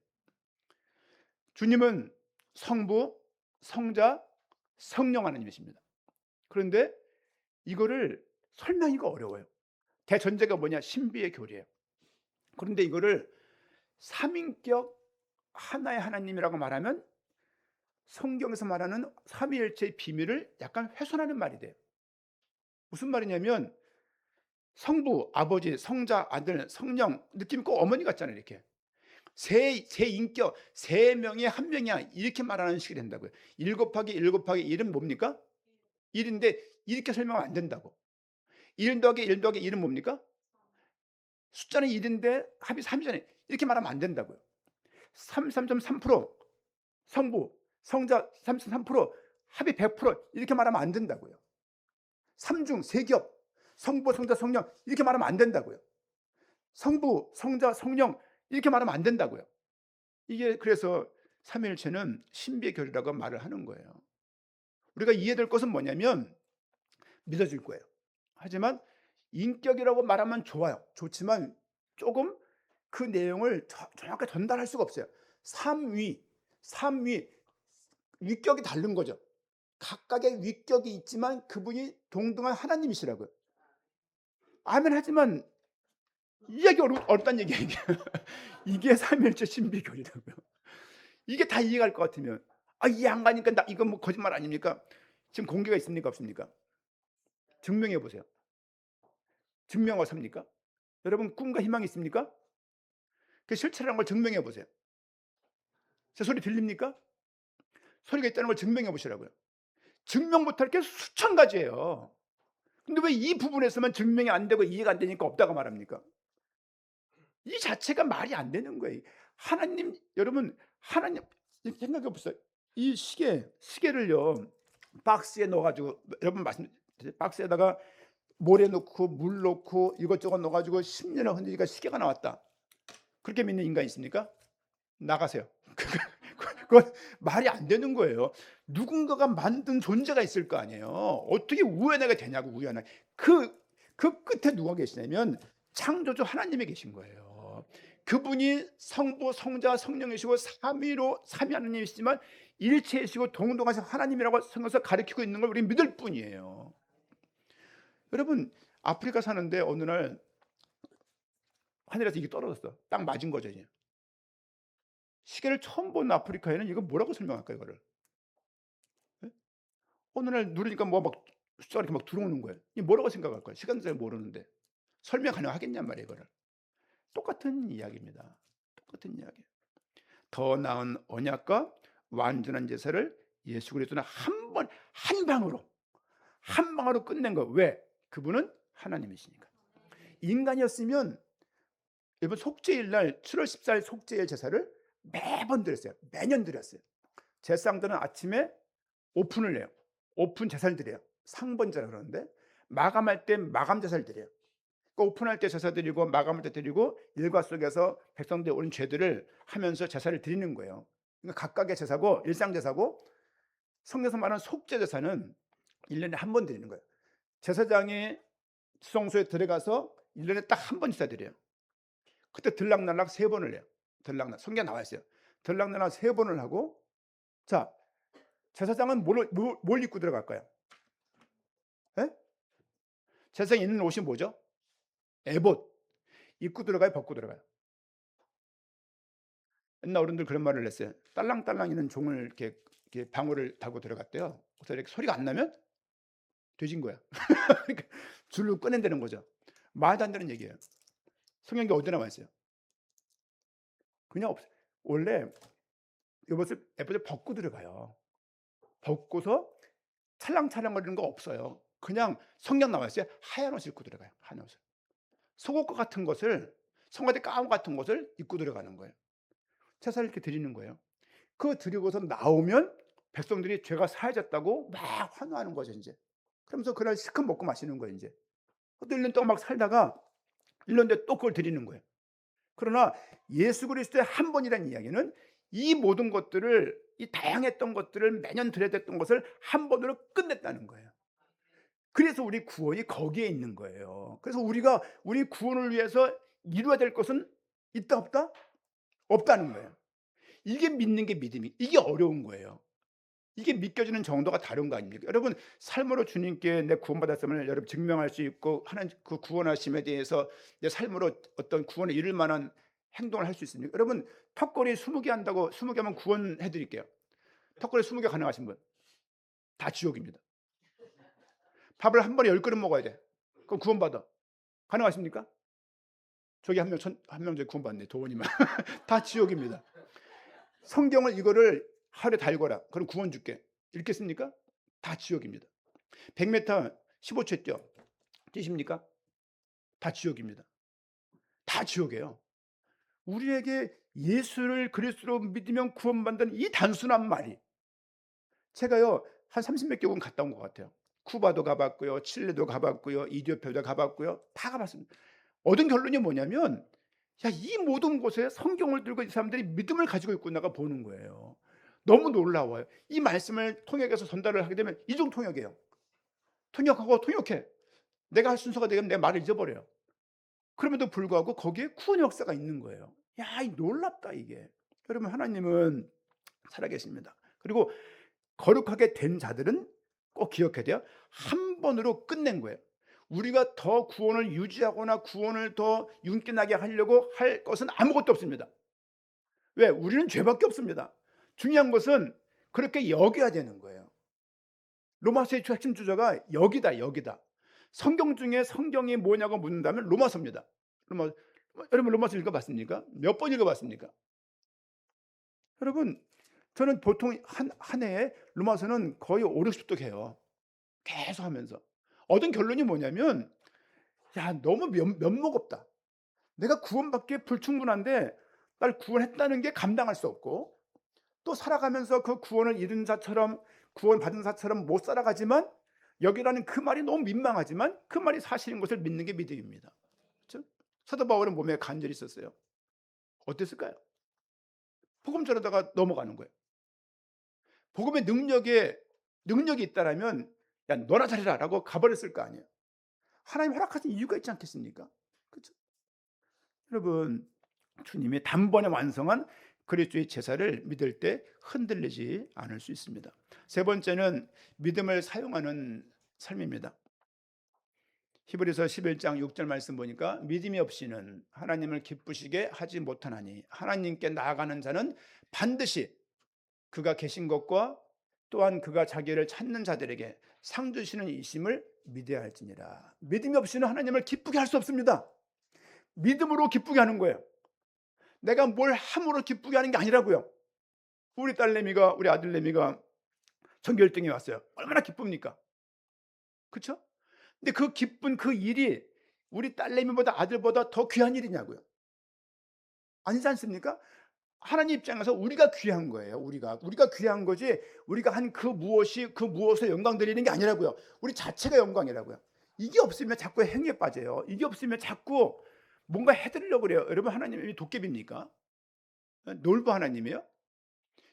Speaker 1: 주님은 성부, 성자, 성령 하나님이십니다. 그런데 이거를 설명하기가 어려워요. 대전제가 뭐냐? 신비의 교리예요. 그런데 이거를 삼인격 하나의 하나님이라고 말하면 성경에서 말하는 삼위일체의 비밀을 약간 훼손하는 말이 돼요. 무슨 말이냐면 성부, 아버지, 성자, 아들, 성령, 느낌이 꼭 어머니 같잖아요. 이렇게 세 인격, 세 명이 한 명이야, 이렇게 말하는 식이 된다고요. 1 곱하기 1 곱하기 1은 뭡니까? 1인데 이렇게 설명하면 안 된다고. 1 더하기 1 더하기 1은 뭡니까? 숫자는 1인데 합이 3이잖아요. 이렇게 말하면 안 된다고요. 33.3% 성부, 성자 33%, 합이 100% 이렇게 말하면 안 된다고요. 삼중, 세겹, 성부, 성자, 성령 이렇게 말하면 안 된다고요. 성부, 성자, 성령 이렇게 말하면 안 된다고요. 이게 그래서 삼위일체는 신비의 교리라고 말을 하는 거예요. 우리가 이해될 것은 뭐냐면 믿어줄 거예요. 하지만 인격이라고 말하면 좋아요. 좋지만 조금 그 내용을 정확하게 전달할 수가 없어요. 삼위, 위격이 다른 거죠. 각각의 위격이 있지만 그분이 동등한 하나님이시라고요. 아멘. 하지만 이해하기 어렵다는 얘기예요. 이게 삼위일체 신비교리라고요. 이게 다 이해갈 것 같으면 이해 안 가니까 나 이건 뭐 거짓말 아닙니까? 지금 공개가 있습니까 없습니까? 증명해 보세요. 증명하고 삽니까? 여러분 꿈과 희망이 있습니까? 그 실체라는 걸 증명해 보세요. 제 소리 들립니까? 소리가 있다는 걸 증명해 보시라고요. 증명 못할 게 수천 가지예요. 근데 왜 이 부분에서만 증명이 안 되고 이해가 안 되니까 없다고 말합니까? 이 자체가 말이 안 되는 거예요. 하나님, 여러분 하나님 생각해 보세요. 이 시계를요 박스에 넣어 가지고 여러분 박스에다가 모래 넣고 물 넣고 이것저것 넣어 가지고 10년을 흔드니까 시계가 나왔다. 그렇게 믿는 인간 있습니까? 나가세요. 그건 말이 안 되는 거예요. 누군가가 만든 존재가 있을 거 아니에요. 어떻게 우연하게 되냐고. 우연하게. 그 끝에 누가 계시냐면 창조주 하나님이 계신 거예요. 그분이 성부, 성자, 성령이시고 삼위 하나님이시지만 일체이시고 동등하신 하나님이라고 성경에서 가르치고 있는 걸 우리 믿을 뿐이에요. 여러분 아프리카 사는데 어느 날 하늘에서 이게 떨어졌어. 딱 맞은 거죠. 이제. 시계를 처음 본 아프리카에는 이거 뭐라고 설명할까 이거를? 예? 어느 날 누르니까 뭐 막 숫자가 이렇게 막 들어오는 거예요. 이 뭐라고 생각할 거야? 시간도 잘 모르는데 설명 가능하겠냔 말이에요, 이거를. 똑같은 이야기입니다. 똑같은 이야기. 더 나은 언약과 완전한 제사를 예수 그리스도는 한 방으로 끝낸 거. 왜? 그분은 하나님이시니까. 인간이었으면 여러분 속죄일 날 7월 14일 속죄일 제사를 매번 드렸어요. 매년 드렸어요. 제사장들은 아침에 오픈을 해요. 오픈 제사를 드려요. 상번제라 그러는데 마감할 때 마감 제사를 드려요. 그러니까 오픈할 때 제사 드리고 마감할 때 드리고 일과 속에서 백성들이 옳은 죄들을 하면서 제사를 드리는 거예요. 그러니까 각각의 제사고 일상 제사고 성경에서 말하는 속죄 제사는 1년에 한 번 드리는 거예요. 제사장이 지성소에 들어가서 1년에 딱 한 번 제사 드려요. 그때 들락날락 3번을 해요. 들락날락 성경에 나와 있어요. 들락날락 3번을 하고 자 제사장은 뭘 입고 들어갈까요? 예? 제사장이 입는 옷이 뭐죠? 에봇. 입고 들어가요, 벗고 들어가요? 옛날 어른들 그런 말을 했어요. 딸랑딸랑이는 종을 이렇게 방울을 달고 들어갔대요. 그래서 이렇게 소리가 안 나면 돼진 거야. 그러니까 줄로 꺼낸다는 거죠. 말도 안 되는 얘기예요. 성경에 어디 나와 있어요? 그냥 원래 에봇을 벗고 들어가요. 벗고서 찰랑찰랑거리는 거 없어요. 그냥 성경 나와 있어요. 하얀 옷을 입고 들어가요. 하얀 옷을. 속옷 같은 것을, 성가대 가운 같은 것을 입고 들어가는 거예요. 제사를 이렇게 드리는 거예요. 그거 드리고서 나오면 백성들이 죄가 사해졌다고 막 환호하는 거죠, 이제. 그러면서 그날 실컷 먹고 마시는 거예요, 이제. 또 1년 동안 막 살다가 1년 뒤에 또 그걸 드리는 거예요. 그러나 예수 그리스도의 한 번이라는 이야기는 이 모든 것들을, 이 다양했던 것들을 매년 드려야 됐던 것을 한 번으로 끝냈다는 거예요. 그래서 우리 구원이 거기에 있는 거예요. 그래서 우리가 우리 구원을 위해서 이루어야 될 것은 있다 없다? 없다는 거예요. 이게 믿는 게 믿음이, 이게 어려운 거예요. 이게 믿겨지는 정도가 다른 거 아닙니까? 여러분, 삶으로 주님께 내 구원받았음을 여러분 증명할 수 있고 하는 그 구원하심에 대해서 내 삶으로 어떤 구원을 이룰 만한 행동을 할 수 있습니까? 여러분, 턱걸이 20개 한다고 20개만 구원해 드릴게요. 턱걸이 20개 가능하신 분? 다 지옥입니다. 밥을 한 번에 10그릇 먹어야 돼. 그럼 구원받아. 가능하십니까? 저기 한 명 저기 구원받네. 도원이만. 다 지옥입니다. 성경을 이거를 하루에 다 읽어라. 그럼 구원 줄게. 읽겠습니까? 다 지옥입니다. 100m 15초 뛰십니까? 다 지옥입니다. 다 지옥이에요. 우리에게 예수를 그리스도로 믿으면 구원받는 이 단순한 말이, 제가요 한 30몇 개국은 갔다 온 것 같아요. 쿠바도 가봤고요, 칠레도 가봤고요, 이디오피아도 가봤고요, 다 가봤습니다. 얻은 결론이 뭐냐면, 야, 이 모든 곳에 성경을 들고 이 사람들이 믿음을 가지고 있구나가 보는 거예요. 너무 놀라워요. 이 말씀을 통역해서 전달을 하게 되면 이중 통역이에요. 통역하고 통역해. 내가 할 순서가 되면 내 말을 잊어버려요. 그럼에도 불구하고 거기에 구원의 역사가 있는 거예요. 야, 이 놀랍다 이게. 여러분, 하나님은 살아계십니다. 그리고 거룩하게 된 자들은 꼭 기억해야 돼요. 한 번으로 끝낸 거예요. 우리가 더 구원을 유지하거나 구원을 더 윤기나게 하려고 할 것은 아무것도 없습니다. 왜? 우리는 죄밖에 없습니다. 중요한 것은 그렇게 여겨야 되는 거예요. 로마서의 핵심 주제가 여기다, 여기다. 성경 중에 성경이 뭐냐고 묻는다면 로마서입니다. 여러분 로마서 읽어봤습니까? 몇 번 읽어봤습니까? 여러분, 저는 보통 한 해에 로마서는 거의 5, 60독 해요. 계속 하면서. 얻은 결론이 뭐냐면, 야, 너무 면목 없다. 내가 구원받기에 불충분한데 날 구원했다는 게 감당할 수 없고, 또 살아가면서 그 구원을 잃은 자처럼, 구원받은 자처럼 못 살아가지만, 여기라는 그 말이 너무 민망하지만 그 말이 사실인 것을 믿는 게 믿음입니다. 그렇죠? 사도 바울은 몸에 간절히 있었어요. 어땠을까요? 복음 전하다가 넘어가는 거예요. 복음의 능력이 있다라면, 야, 너나 잘해라 라고 가버렸을 거 아니에요. 하나님 허락하신 이유가 있지 않겠습니까? 그렇죠? 여러분, 주님이 단번에 완성한 그리스도의 제사를 믿을 때 흔들리지 않을 수 있습니다. 세 번째는 믿음을 사용하는 삶입니다. 히브리서 11장 6절 말씀 보니까, 믿음이 없이는 하나님을 기쁘시게 하지 못하나니 하나님께 나아가는 자는 반드시 그가 계신 것과 또한 그가 자기를 찾는 자들에게 상 주시는 이심을 믿어야 할지니라. 믿음이 없이는 하나님을 기쁘게 할 수 없습니다. 믿음으로 기쁘게 하는 거예요. 내가 뭘 함으로 기쁘게 하는 게 아니라고요. 우리 딸내미가, 우리 아들내미가 전교 1등이 왔어요. 얼마나 기쁩니까? 그렇죠? 근데 그 기쁜 그 일이 우리 딸내미보다 아들보다 더 귀한 일이냐고요. 아니지 않습니까? 하나님 입장에서 우리가 귀한 거예요. 우리가 귀한 거지, 우리가 한 그 무엇을 영광 드리는 게 아니라고요. 우리 자체가 영광이라고요. 이게 없으면 자꾸 행위에 빠져요. 이게 없으면 자꾸 뭔가 해드리려고 그래요. 여러분, 하나님이 도깨비입니까? 놀부 하나님이에요?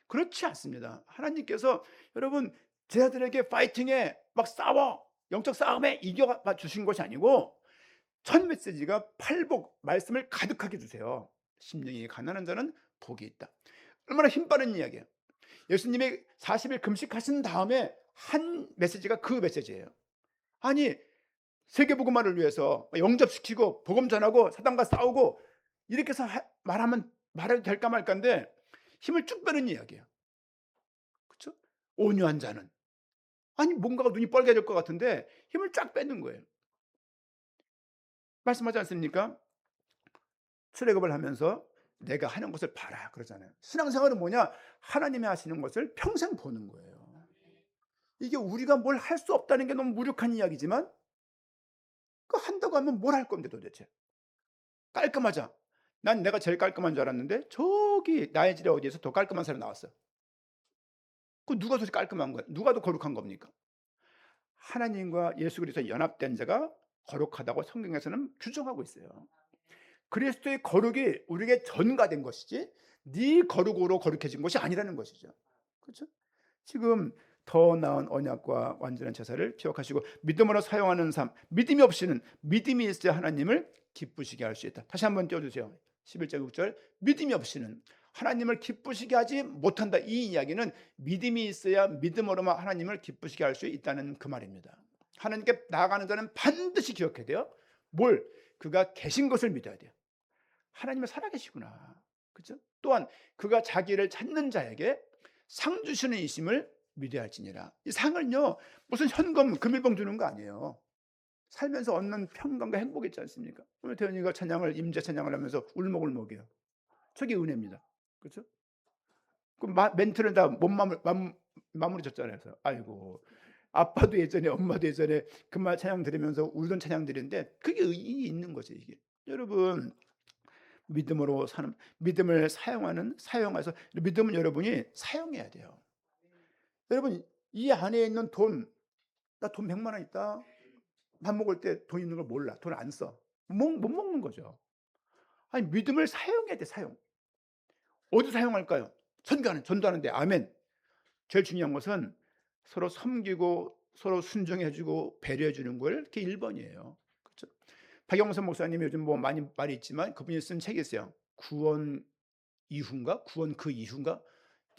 Speaker 1: 그렇지 않습니다. 하나님께서 여러분, 제 아들에게 파이팅해, 막 싸워, 영적 싸움에 이겨 주신 것이 아니고, 첫 메시지가 팔복 말씀을 가득하게 주세요. 심령이 가난한 자는 복이 있다. 얼마나 힘 빠른 이야기예요. 예수님이 40일 금식하신 다음에 한 메시지가 그 메시지예요. 아니 세계복음화를 위해서 영접시키고 복음 전하고 사단과 싸우고 이렇게 해서 말하면 말해도 될까 말까인데 힘을 쭉 빼는 이야기예요. 그렇죠? 온유한 자는 아니 뭔가가 눈이 빨개질 것 같은데 힘을 쫙 빼는 거예요. 말씀하지 않습니까? 출애굽을 하면서 내가 하는 것을 봐라 그러잖아요. 신앙생활은 뭐냐? 하나님이 하시는 것을 평생 보는 거예요. 이게 우리가 뭘 할 수 없다는 게 너무 무력한 이야기지만 그 한다고 하면 뭘 할 건데 도대체. 깔끔하자. 난 내가 제일 깔끔한 줄 알았는데 저기 나의 집에 어디에서 더 깔끔한 사람이 나왔어. 그 누가 더 깔끔한 거야? 누가 더 거룩한 겁니까? 하나님과 예수 그리스도 연합된 자가 거룩하다고 성경에서는 규정하고 있어요. 그리스도의 거룩이 우리에게 전가된 것이지 네 거룩으로 거룩해진 것이 아니라는 것이죠. 그렇죠? 지금 더 나은 언약과 완전한 제사를 기억하시고 믿음으로 사용하는 삶, 믿음이 없이는 믿음이 있어야 하나님을 기쁘시게 할 수 있다. 다시 한번 띄워주세요. 11절 6절 믿음이 없이는 하나님을 기쁘시게 하지 못한다. 이 이야기는 믿음이 있어야 믿음으로만 하나님을 기쁘시게 할 수 있다는 그 말입니다. 하나님께 나아가는 자는 반드시 기억해야 돼요. 뭘? 그가 계신 것을 믿어야 돼요. 하나님은 살아계시구나. 그렇죠? 또한 그가 자기를 찾는 자에게 상 주시는 이심을 믿어야 할지니라. 이 상을요 무슨 현금 금일봉 주는 거 아니에요. 살면서 얻는 평강과 행복 있지 않습니까? 오늘 태연이가 찬양을 임재 찬양을 하면서 울먹울먹이에요. 저게 은혜입니다. 그렇죠? 그 멘트는 다 못 마무리 졌잖아요. 그래서 아이고 아빠도 예전에 엄마도 예전에 그 말 찬양 들으면서 울던 찬양 들인데 그게 의미 있는 거죠. 이게 여러분 믿음으로 사는 믿음을 사용해서 믿음은 여러분이 사용해야 돼요. 여러분 이 안에 있는 돈, 나 돈 100만 원 있다. 밥 먹을 때 돈 있는 걸 몰라. 돈 안 써. 못 먹는 거죠. 아니 믿음을 사용해야 돼. 사용. 어디 사용할까요? 전도하는데. 아멘. 제일 중요한 것은 서로 섬기고 서로 순종해 주고 배려해 주는 걸 그게 1번이에요. 그렇죠? 박영선 목사님이 요즘 뭐 많이 말이 있지만 그분이 쓴 책이 있어요. 구원 이후인가? 구원 그 이후인가?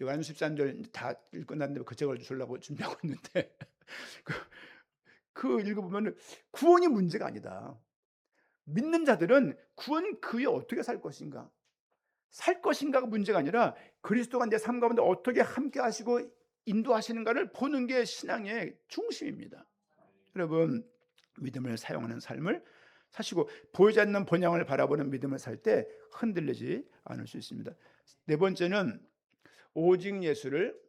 Speaker 1: 요한일서 13절 다 읽고 났는데 그 책을 주려고 준비하고 있는데 그 읽어보면 구원이 문제가 아니다. 믿는 자들은 구원 그 후에 어떻게 살 것인가가 문제가 아니라 그리스도가 내 삶 가운데 어떻게 함께 하시고 인도하시는가를 보는 게 신앙의 중심입니다. 여러분 믿음을 사용하는 삶을 사시고 보이지 않는 본향을 바라보는 믿음을 살 때 흔들리지 않을 수 있습니다. 네 번째는 오직 예수를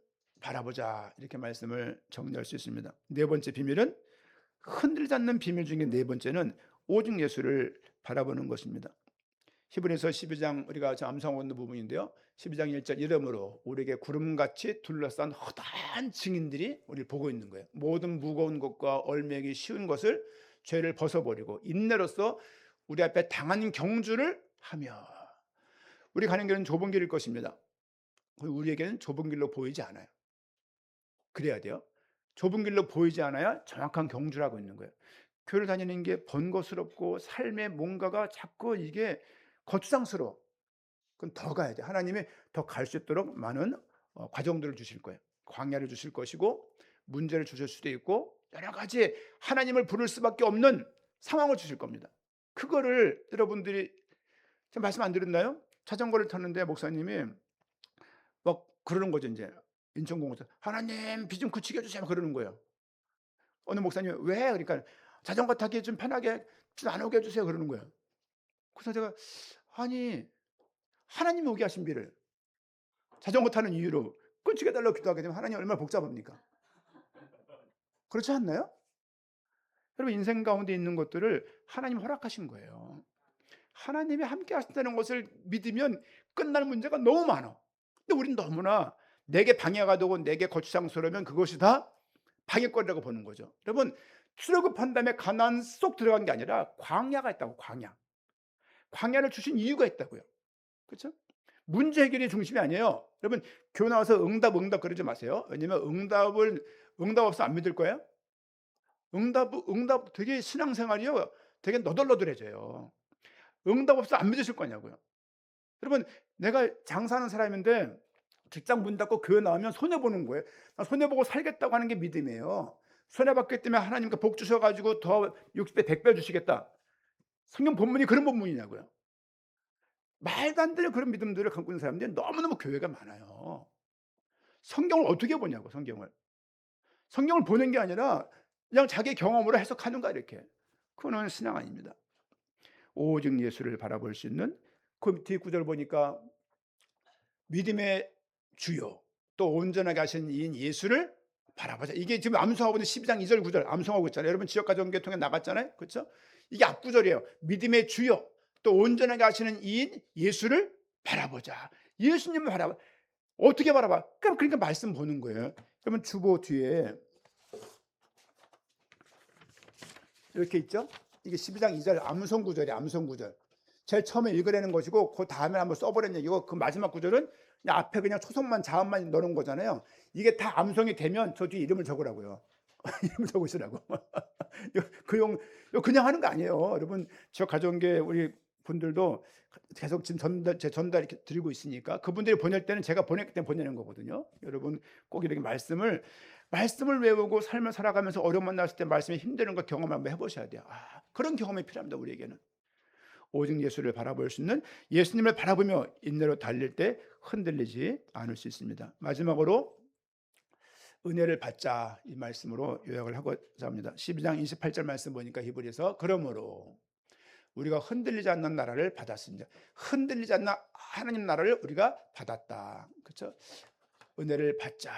Speaker 1: 바라보자 이렇게 말씀을 정리할 수 있습니다. 네 번째 비밀은 흔들리지 않는 비밀 중에 네 번째는 오직 예수를 바라보는 것입니다. 히브리서 12장 우리가 암송하고 있는 부분인데요. 12장 1절 이러므로 우리에게 구름같이 둘러싼 허다한 증인들이 우리를 보고 있는 거예요. 모든 무거운 것과 얼매기 쉬운 것을 죄를 벗어버리고 인내로서 우리 앞에 당한 경주를 하며 우리 가는 길은 좁은 길일 것입니다. 우리에게는 좁은 길로 보이지 않아요. 그래야 돼요. 좁은 길로 보이지 않아야 정확한 경주를 하고 있는 거예요. 교회를 다니는 게 번거스럽고 삶의 뭔가가 자꾸 이게 거추장스러워. 그럼 더 가야 돼. 하나님이 더 갈 수 있도록 많은 과정들을 주실 거예요. 광야를 주실 것이고 문제를 주실 수도 있고 여러 가지 하나님을 부를 수밖에 없는 상황을 주실 겁니다. 그거를 여러분들이 제가 말씀 안 드렸나요? 자전거를 탔는데 목사님이 막 그러는 거죠. 이제 인천공원에서 하나님 비 좀 그치게 해주세요 그러는 거예요. 어느 목사님이 왜? 그러니까 자전거 타기 좀 편하게 비 안 오게 해주세요 그러는 거예요. 그래서 제가 아니 하나님이 오게 하신 비를 자전거 타는 이유로 끊치게 해달라고 기도하게 되면 하나님 얼마나 복잡합니까? 그렇지 않나요? 여러분 인생 가운데 있는 것들을 하나님 허락하신 거예요. 하나님이 함께 하신다는 것을 믿으면 끝날 문제가 너무 많아. 근데 우리는 너무나 내게 방해가 되고 내게 거추장스러우면 그것이 다 방해거리라고 보는 거죠. 여러분 출애굽한 다음에 가나안 쏙 들어간 게 아니라 광야가 있다고. 광야를 주신 이유가 있다고요. 그렇죠? 문제 해결이 중심이 아니에요. 여러분 교회 나와서 응답 그러지 마세요. 왜냐면 응답 없어 안 믿을 거예요. 응답 되게 신앙생활이요. 되게 너덜너덜해져요. 응답 없어 안 믿으실 거냐고요. 여러분 내가 장사하는 사람인데 직장 문 닫고 교회 나오면 손해 보는 거예요. 손해 보고 살겠다고 하는 게 믿음이에요. 손해 봤기 때문에 하나님께 복 주셔 가지고 더 60배 100배 주시겠다. 성경 본문이 그런 본문이냐고요. 말도 안 되는 그런 믿음들을 갖고 있는 사람들이 너무너무 교회가 많아요. 성경을 어떻게 보냐고, 성경을. 성경을 보는 게 아니라 그냥 자기 경험으로 해석하는가 이렇게. 그거는 신앙 아닙니다. 오직 예수를 바라볼 수 있는 그 뒤에 구절 보니까 믿음의 주요 또 온전하게 하신 이인 예수를 바라보자. 이게 지금 암송하고 있는 12장 2절 9절 암송하고 있잖아요. 여러분 지역가정교통에 나갔잖아요. 그렇죠? 이게 앞구절이에요. 믿음의 주요 또 온전하게 하시는 이인 예수를 바라보자. 예수님을 바라봐. 어떻게 바라봐? 그러니까 말씀 보는 거예요. 그러면 주보 뒤에 이렇게 있죠? 이게 12장 2절 암송 구절이에요. 암송 구절. 제일 처음에 읽으라는 것이고 그 다음에 한번 써보라는 얘기고 그 마지막 구절은 그냥 앞에 그냥 초성만 자음만 넣는 거잖아요. 이게 다 암송이 되면 저 뒤에 이름을 적으라고요. 이름을 적으시라고. 그냥 하는 거 아니에요. 여러분 저 가정교회 우리 분들도 계속 지금 전달 이렇게 드리고 있으니까 그분들이 보낼 때는 제가 보냈기 때문에 보내는 거거든요. 여러분 꼭 이렇게 말씀을 외우고 삶을 살아가면서 어려움 만났을 때 말씀이 힘드는 거 경험 한번 해보셔야 돼요. 그런 경험이 필요합니다. 우리에게는. 오직 예수를 바라볼 수 있는 예수님을 바라보며 인내로 달릴 때 흔들리지 않을 수 있습니다. 마지막으로 은혜를 받자 이 말씀으로 요약을 하고자 합니다. 12장 28절 말씀 보니까 히브리서 그러므로 우리가 흔들리지 않는 나라를 받았습니다. 흔들리지 않는 하나님 나라를 우리가 받았다. 그렇죠? 은혜를 받자.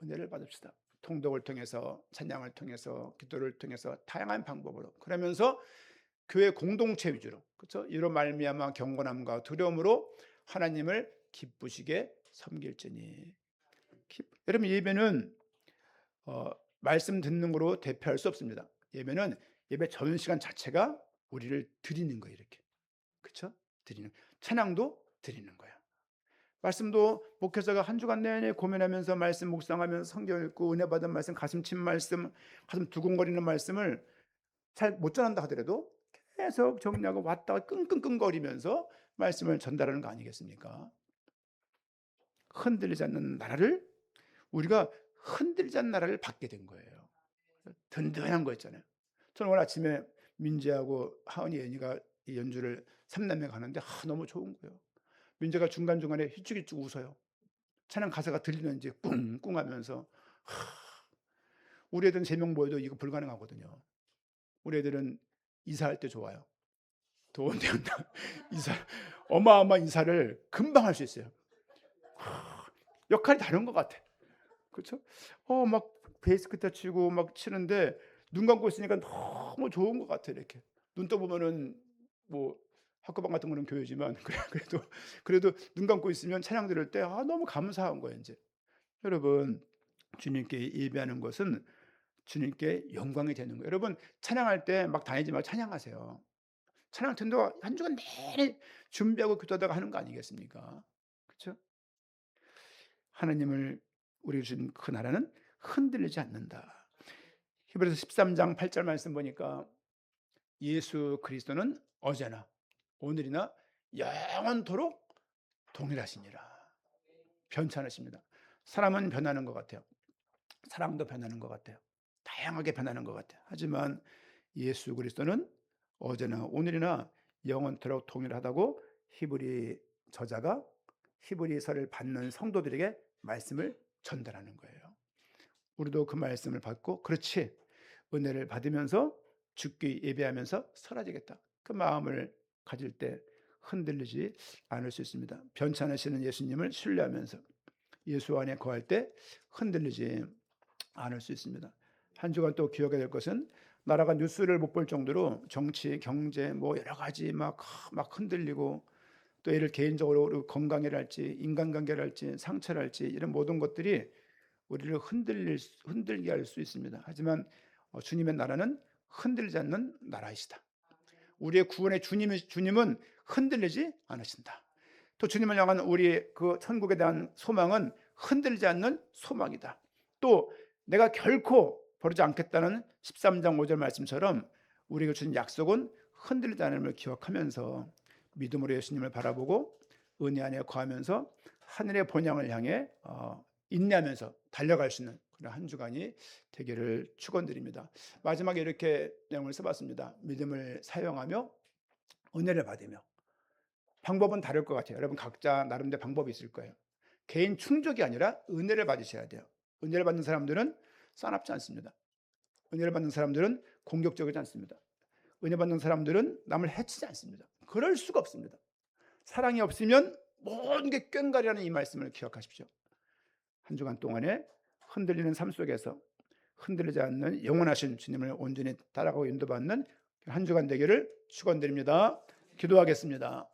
Speaker 1: 은혜를 받읍시다. 통독을 통해서 찬양을 통해서 기도를 통해서 다양한 방법으로 그러면서 교회 공동체 위주로 그렇죠? 이로 말미암아 경건함과 두려움으로 하나님을 기쁘시게 섬길지니. 여러분 예배는 말씀 듣는 거로 대표할 수 없습니다. 예배는 예배 전 시간 자체가 우리를 드리는 거예요. 이렇게 그렇죠? 드리는 찬양도 드리는 거야. 말씀도 목회자가 한 주간 내내 고민하면서 말씀 묵상하면서 성경 읽고 은혜 받은 말씀 가슴 친 말씀 가슴 두근거리는 말씀을 잘 못 전한다 하더라도 계속 정리하고 왔다가 끙끙끙거리면서 말씀을 전달하는 거 아니겠습니까? 흔들리지 않는 나라를 우리가 흔들리지 않는 나라를 받게 된 거예요. 든든한 거 있잖아요. 저는 오늘 아침에 민지하고 하은이 애니가 이 연주를 3남매가 하는데 너무 좋은 거예요. 민지가 중간중간에 휘쭉휘쭉 웃어요. 찬양 가사가 들리는지 꿍꿍 하면서 우리 애들은 3명 모여도 이거 불가능하거든요. 우리 애들은 이사할 때 좋아요. 더운데 이사 어마어마한 이사를 금방 할 수 있어요. 역할이 다른 것 같아. 그렇죠? 막 베이스 기타 치고 막 치는데 눈 감고 있으니까 너무 좋은 것 같아. 이렇게 눈 떠보면은 뭐 학교방 같은 거는 교회지만 그래도 눈 감고 있으면 찬양 들을 때 너무 감사한 거예요. 이제 여러분 주님께 예배하는 것은 주님께 영광이 되는 거예요. 여러분 찬양할 때 막 다니지 말고 찬양하세요. 찬양 전도 한 주간 내내 준비하고 기도하다가 하는 거 아니겠습니까? 그렇죠? 하나님을 우리가 주신 그 나라는 흔들리지 않는다. 히브리서 13장 8절 말씀 보니까 예수 그리스도는 어제나 오늘이나 영원토록 동일하시니라. 변찮으십니다. 사람은 변하는 것 같아요. 사랑도 변하는 것 같아요. 다양하게 변하는 것 같아요. 하지만 예수 그리스도는 어제나 오늘이나 영원토록 동일하다고 히브리 저자가 히브리서를 받는 성도들에게 말씀을 전달하는 거예요. 우리도 그 말씀을 받고 그렇지 은혜를 받으면서 죽게 예배하면서 사라지겠다. 그 마음을 가질 때 흔들리지 않을 수 있습니다. 변찮으시는 예수님을 신뢰하면서 예수 안에 거할 때 흔들리지 않을 수 있습니다. 한 주간 또 기억해야 될 것은 나라가 뉴스를 못 볼 정도로 정치, 경제 뭐 여러 가지 막 흔들리고 또 예를 개인적으로 건강이랄지 인간관계랄지 상처랄지 이런 모든 것들이 우리를 흔들게 할 수 있습니다. 하지만 주님의 나라는 흔들리지 않는 나라이시다. 우리의 구원의 주님은 흔들리지 않으신다. 또 주님을 향한 우리의 그 천국에 대한 소망은 흔들리지 않는 소망이다. 또 내가 결코 버리지 않겠다는 13장 5절 말씀처럼 우리에게 주신 약속은 흔들리지 않음을 기억하면서 믿음으로 예수님을 바라보고 은혜 안에 거하면서 하늘의 본향을 향해 인내하면서 달려갈 수 있는 그런 한 주간이 되기를 축원드립니다. 마지막에 이렇게 내용을 써봤습니다. 믿음을 사용하며 은혜를 받으며. 방법은 다를 것 같아요. 여러분 각자 나름대로 방법이 있을 거예요. 개인 충족이 아니라 은혜를 받으셔야 돼요. 은혜를 받는 사람들은 싸납지 않습니다. 은혜를 받는 사람들은 공격적이지 않습니다. 은혜 받는 사람들은 남을 해치지 않습니다. 그럴 수가 없습니다. 사랑이 없으면 모든 게 꽹가리라는 이 말씀을 기억하십시오. 한 주간 동안에 흔들리는 삶 속에서 흔들리지 않는 영원하신 주님을 온전히 따라가고 인도받는 한 주간 되기를 축원드립니다. 기도하겠습니다.